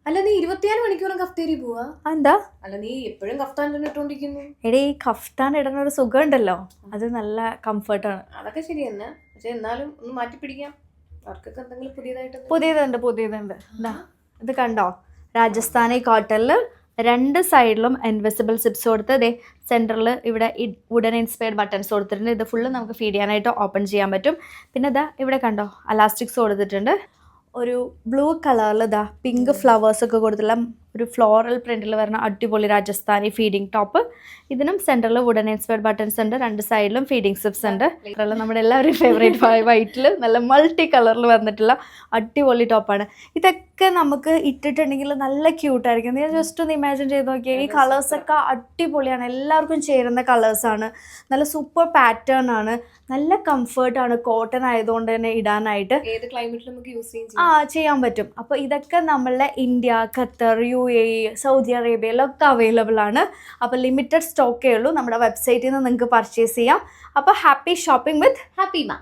അല്ല നീ 24 മണിക്കൂറും കഫ്തേരി പോവാ? എന്താ? അല്ല നീ എപ്പോഴും കഫ്താൻ തന്നെ ഇട്ടോണ്ടിരിക്കുന്നു. എടേ ഈ കഫ്താൻ ഇടുന്ന ഒരു സുഖം ഉണ്ടല്ലോ, അത് നല്ല കംഫർട്ടാണ്. അതൊക്കെ ശരി തന്നെ, പക്ഷെ എന്നാലും ഒന്ന് മാറ്റി പിടിക്കാം. അവർക്കൊക്കെ എന്തെങ്കിലും പുതിയതുണ്ട്. ഇത് കണ്ടോ, രാജസ്ഥാനി കോട്ടണിൽ 2 സൈഡിലും ഇൻവിസിബിൾ സിപ്സ് കൊടുത്ത് ദേ സെൻറ്ററിൽ ഇവിടെ വുഡൻ ഇൻസ്പയർഡ് ബട്ടൺസ് കൊടുത്തിട്ടുണ്ട്. ഇത് ഫുള്ള് നമുക്ക് ഫീഡ് ചെയ്യാനായിട്ട് ഓപ്പൺ ചെയ്യാൻ പറ്റും. പിന്നെ ഇതാ ഇവിടെ കണ്ടോ അലാസ്റ്റിക്സ് കൊടുത്തിട്ടുണ്ട്. ഒരു ബ്ലൂ കളറിൽ ഇതാ പിങ്ക് ഫ്ലവേഴ്സ് ഒക്കെ കൊടുത്തുള്ള ഒരു ഫ്ലോറൽ പ്രിന്റിൽ വരുന്ന അടിപൊളി രാജസ്ഥാനി ഫീഡിങ് ടോപ്പ്. ഇതിനും സെൻറ്ററിൽ വുഡൻ ഇൻസ്പയർഡ് ബട്ടൺസ് ഉണ്ട്, 2 സൈഡിലും ഫീഡിങ് സിപ്സ് ഉണ്ട്. നമ്മുടെ എല്ലാവരും ഫേവറേറ്റ് വൈറ്റിൽ നല്ല മൾട്ടി കളറിൽ വന്നിട്ടുള്ള അടിപൊളി ടോപ്പാണ്. ഇതൊക്കെ നമുക്ക് ഇട്ടിട്ടുണ്ടെങ്കിൽ നല്ല ക്യൂട്ടായിരിക്കും. നീ ജസ്റ്റ് ഒന്ന് ഇമാജിൻ ചെയ്ത് നോക്കിയാൽ ഈ കളേഴ്സൊക്കെ അടിപൊളിയാണ്, എല്ലാവർക്കും ചേരുന്ന കളേഴ്സാണ്, നല്ല സൂപ്പർ പാറ്റേൺ ആണ്, നല്ല കംഫർട്ടാണ്. കോട്ടൺ ആയതുകൊണ്ട് തന്നെ ഇടാനായിട്ട് ഏത് ക്ലൈമറ്റിലും നമുക്ക് യൂസ് ചെയ്യാൻ പറ്റും. അപ്പോൾ ഇതൊക്കെ നമ്മളുടെ ഇന്ത്യ, ഖത്തർ, UAE, സൗദി അറേബ്യയിലൊക്കെ അവൈലബിൾ ആണ്. അപ്പോൾ ലിമിറ്റഡ് സ്റ്റോക്കേ ഉള്ളൂ. നമ്മുടെ വെബ്സൈറ്റിൽ നിന്ന് നിങ്ങൾക്ക് പർച്ചേസ് ചെയ്യാം. അപ്പോൾ ഹാപ്പി ഷോപ്പിംഗ് വിത്ത് ഹാപ്പി മാ.